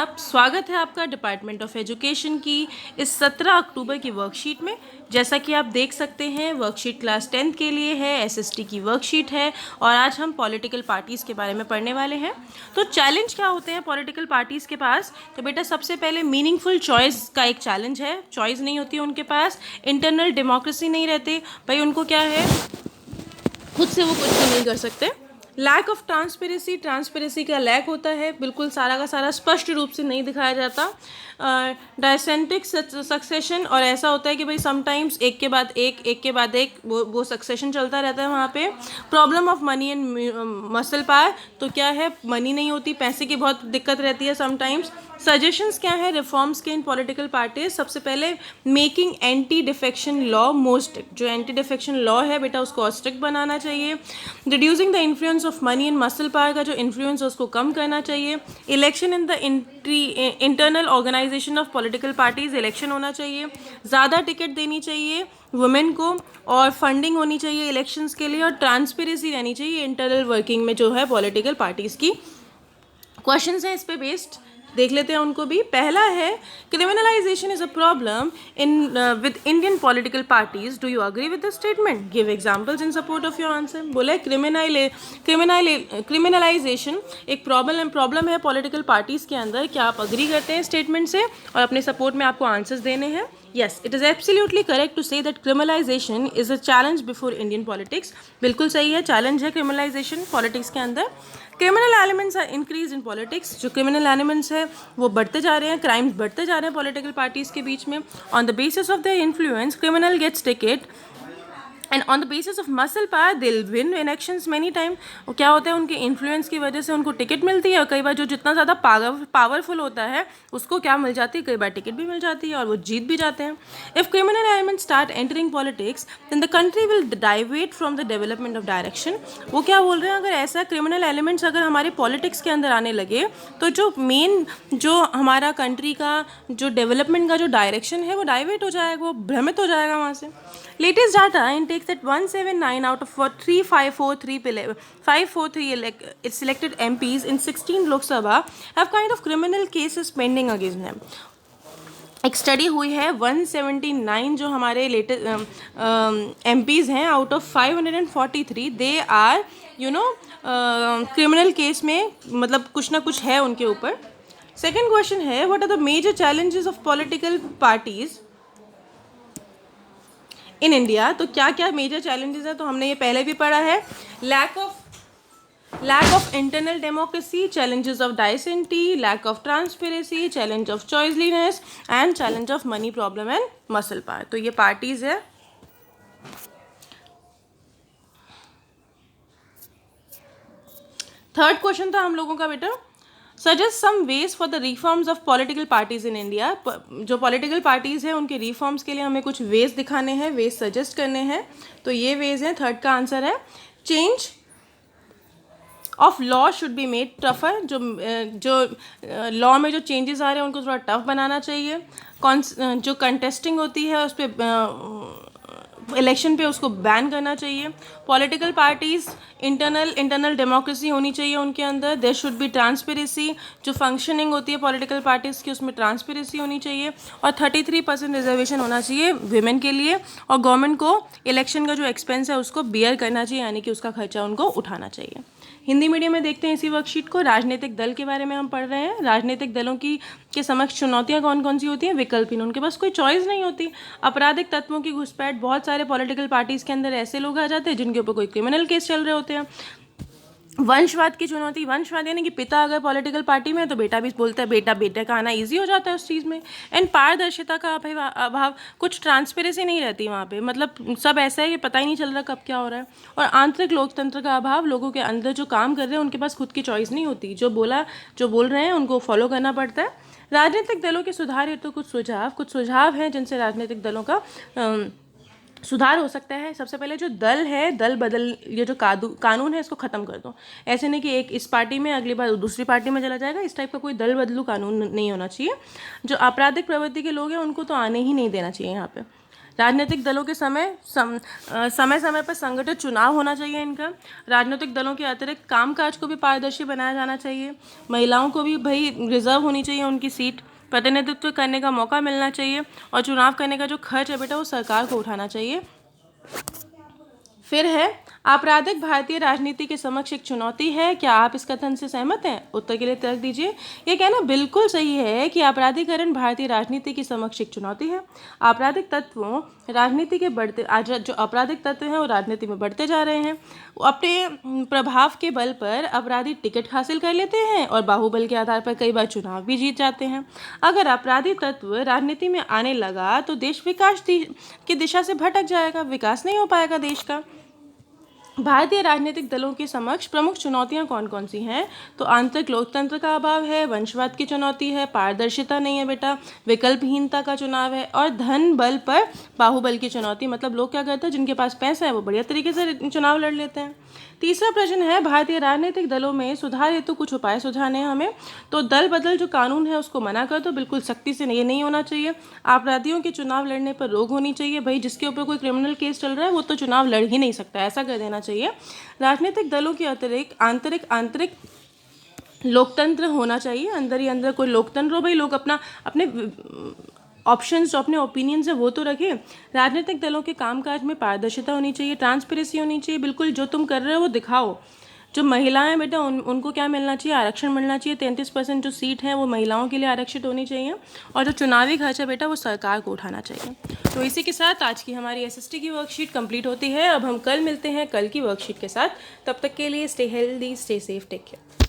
आप। स्वागत है आपका डिपार्टमेंट ऑफ एजुकेशन की इस 17 अक्टूबर की वर्कशीट में। जैसा कि आप देख सकते हैं वर्कशीट क्लास 10th के लिए है, एसएसटी की वर्कशीट है और आज हम पॉलिटिकल पार्टीज़ के बारे में पढ़ने वाले हैं। तो चैलेंज क्या होते हैं पॉलिटिकल पार्टीज़ के पास? तो बेटा सबसे पहले मीनिंगफुल चॉइस का एक चैलेंज है। चॉइस नहीं होती है उनके पास, इंटरनल डेमोक्रेसी नहीं रहती भाई, उनको क्या है खुद से वो कुछ भी नहीं कर सकते। लैक ऑफ ट्रांसपेरेंसी का लैक होता है, बिल्कुल सारा का सारा स्पष्ट रूप से नहीं दिखाया जाता। डायसेंट्रिक सक्सेशन, और ऐसा होता है कि भाई समटाइम्स एक के बाद एक वो सक्सेशन चलता रहता है वहाँ पे। Problem of money and muscle power, तो क्या है मनी नहीं होती, पैसे की बहुत दिक्कत रहती है समटाइम्स। सजेशंस क्या है रिफॉर्म्स के इन पॉलिटिकल पार्टीज? सबसे पहले making anti defection law more strict, जो एंटी डिफेक्शन लॉ है बेटा उसको और स्ट्रिक्ट बनाना चाहिए। Reducing the influence of money and muscle power का जो इन्फ्लुएंस है उसको कम करना चाहिए। Election in the internal organisation of political parties, election होना चाहिए। ज़्यादा टिकट देनी चाहिए वुमेन को, और फंडिंग होनी चाहिए इलेक्शंस के लिए, और ट्रांसपेरेंसी रहनी चाहिए इंटरनल वर्किंग में जो है पॉलिटिकल पार्टीज़ की। क्वेश्चंस हैं इस पे बेस्ड, देख लेते हैं उनको भी। पहला है criminalisation is a problem in with Indian political parties, do you agree with the statement? Give examples in support of your answer. बोले क्रिमिनलाइजेशन एक प्रॉब्लम है पॉलिटिकल पार्टीज के अंदर, क्या आप अग्री करते हैं स्टेटमेंट से? और अपने सपोर्ट में आपको आंसर्स देने हैं। Yes, it is absolutely correct to say that criminalization is a challenge before Indian politics. बिल्कुल सही है, चैलेंज है criminalization पॉलिटिक्स के अंदर। Criminal elements are increase in politics, जो क्रिमिनल एलिमेंट्स है वो बढ़ते जा रहे हैं, क्राइम्स बढ़ते जा रहे हैं पॉलिटिकल पार्टीज के बीच में। On the basis of the influence criminal gets ticket, and on the basis of muscle power they will win elections many time. वो क्या होता है उनके इन्फ्लुएंस की वजह से उनको टिकट मिलती है, और कई बार जो जितना ज़्यादा पावरफुल होता है उसको क्या मिल जाती है, कई बार टिकट भी मिल जाती है और वो जीत भी जाते हैं। If criminal elements start entering politics then the country will deviate from the development of direction. वो क्या बोल रहे हैं, अगर ऐसा क्रिमिनल एलिमेंट्स अगर हमारे पॉलिटिक्स के अंदर आने लगे तो जो हमारा कंट्री का जो डेवलपमेंट का जो डायरेक्शन है वो डाइवेट हो जाएगा, वो भ्रमित हो जाएगा वहाँ से। Latest data indicates that 179 out of 543 selected MPs in 16 Lok Sabha have kind of criminal cases pending against them. एक स्टडी हुई है 179 जो हमारे लेटेस्ट MPs हैं out of 543 they are criminal case में, मतलब कुछ ना कुछ है उनके ऊपर। सेकेंड क्वेश्चन है what are the major challenges of political parties in India? तो क्या क्या मेजर चैलेंजेस है, तो हमने ये पहले भी पढ़ा है। Lack of internal democracy, challenges of dissent, lack of transparency, challenge of choiceliness and challenge of money problem and muscle power। तो ये पार्टीज है। थर्ड क्वेश्चन था हम लोगों का बेटा, suggest some ways for the reforms of political parties in India. जो political parties हैं उनके रिफॉर्म्स के लिए हमें कुछ वेज दिखाने हैं, वेज सजेस्ट करने हैं। तो ये वेज हैं, थर्ड का आंसर है change of law should be made tougher. जो लॉ में जो चेंजेस आ रहे हैं उनको थोड़ा टफ बनाना चाहिए। जो कंटेस्टिंग होती है उस पर इलेक्शन पे उसको बैन करना चाहिए। पॉलिटिकल पार्टीज़ इंटरनल डेमोक्रेसी होनी चाहिए उनके अंदर। देयर शुड बी ट्रांसपेरेंसी, जो फंक्शनिंग होती है पॉलिटिकल पार्टीज़ की उसमें ट्रांसपेरेंसी होनी चाहिए। और 33% रिजर्वेशन होना चाहिए वीमेन के लिए। और गवर्नमेंट को इलेक्शन का जो एक्सपेंस है उसको बियर करना चाहिए, यानी कि उसका खर्चा उनको उठाना चाहिए। हिंदी मीडियम में देखते हैं इसी वर्कशीट को। राजनीतिक दल के बारे में हम पढ़ रहे हैं। राजनीतिक दलों के समक्ष चुनौतियां कौन कौन सी होती हैं? विकल्पहीन, उनके पास कोई चॉइस नहीं होती। आपराधिक तत्वों की घुसपैठ, बहुत सारे पॉलिटिकल पार्टीज़ के अंदर ऐसे लोग आ जाते हैं जिनके ऊपर कोई क्रिमिनल केस चल रहे होते हैं। वंशवाद की चुनौती, वंशवाद यानी कि पिता अगर पॉलिटिकल पार्टी में है तो बेटा भी बोलता है, बेटे का आना ईजी हो जाता है उस चीज़ में। एंड पारदर्शिता का अभाव, कुछ ट्रांसपेरेंसी नहीं रहती वहाँ पे, मतलब सब ऐसा है कि पता ही नहीं चल रहा कब क्या हो रहा है। और आंतरिक लोकतंत्र का अभाव, लोगों के अंदर जो काम कर रहे हैं उनके पास खुद की चॉइस नहीं होती, जो बोल रहे हैं उनको फॉलो करना पड़ता है। राजनीतिक दलों के सुधार हेतु कुछ सुझाव हैं जिनसे राजनीतिक दलों का सुधार हो सकता है। सबसे पहले जो दल है, दल बदल, ये जो कानून है इसको ख़त्म कर दो। ऐसे नहीं कि एक इस पार्टी में अगली बार दूसरी पार्टी में चला जाएगा, इस टाइप का कोई दल बदलू कानून नहीं होना चाहिए। जो आपराधिक प्रवृत्ति के लोग हैं उनको तो आने ही नहीं देना चाहिए यहाँ पे। राजनीतिक दलों के समय समय पर संगठित चुनाव होना चाहिए इनका। राजनीतिक दलों के अतिरिक्त कामकाज को भी पारदर्शी बनाया जाना चाहिए। महिलाओं को भी भाई रिजर्व होनी चाहिए उनकी सीट, प्रतिनिधित्व करने का मौका मिलना चाहिए, और चुनाव करने का जो खर्च है बेटा वो सरकार को उठाना चाहिए। फिर है आपराधिक भारतीय राजनीति के समक्ष एक चुनौती है, क्या आप इस कथन से सहमत हैं? उत्तर के लिए तर्क दीजिए। ये कहना बिल्कुल सही है कि आपराधिकरण भारतीय राजनीति के समक्ष एक चुनौती है। आपराधिक तत्वों राजनीति के बढ़ते आज जो आपराधिक तत्व हैं वो राजनीति में बढ़ते जा रहे हैं। वो अपने प्रभाव के बल पर अपराधी टिकट हासिल कर लेते हैं और बाहुबल के आधार पर कई बार चुनाव भी जीत जाते हैं। अगर आपराधिक तत्व राजनीति में आने लगा तो देश विकास की दिशा से भटक जाएगा, विकास नहीं हो पाएगा देश का। भारतीय राजनीतिक दलों के समक्ष प्रमुख चुनौतियां कौन कौन सी हैं? तो आंतरिक लोकतंत्र का अभाव है, वंशवाद की चुनौती है, पारदर्शिता नहीं है बेटा, विकल्पहीनता का चुनाव है, और धन बल पर बाहुबल की चुनौती। मतलब लोग क्या करते हैं, जिनके पास पैसा है वो बढ़िया तरीके से चुनाव लड़ लेते हैं। तीसरा प्रश्न है भारतीय राजनीतिक दलों में सुधार हेतु कुछ उपाय सुझाने हैं हमें। तो दल बदल जो कानून है उसको मना कर दो, बिल्कुल सख्ती से ये नहीं होना चाहिए। अपराधियों के चुनाव लड़ने पर रोक होनी चाहिए, भाई जिसके ऊपर कोई क्रिमिनल केस चल रहा है वो तो चुनाव लड़ ही नहीं सकता, ऐसा कर देना चाहिए। राजनीतिक दलों के अतिरिक्त आंतरिक लोकतंत्र होना चाहिए, अंदर ही अंदर कोई लोकतंत्र हो, भाई लोग अपने ऑप्शंस जो अपने ओपिनियंस है वो तो रखें। राजनीतिक दलों के कामकाज में पारदर्शिता होनी चाहिए, ट्रांसपेरेंसी होनी चाहिए, बिल्कुल जो तुम कर रहे हो वो दिखाओ। जो महिलाएं बेटा उनको क्या मिलना चाहिए, आरक्षण मिलना चाहिए। 33% जो सीट है वो महिलाओं के लिए आरक्षित होनी चाहिए, और जो चुनावी खर्च है बेटा वो सरकार को उठाना चाहिए। तो इसी के साथ आज की हमारी SST की वर्कशीट कंप्लीट होती है। अब हम कल मिलते हैं कल की वर्कशीट के साथ। तब तक के लिए stay healthy, stay safe, take care.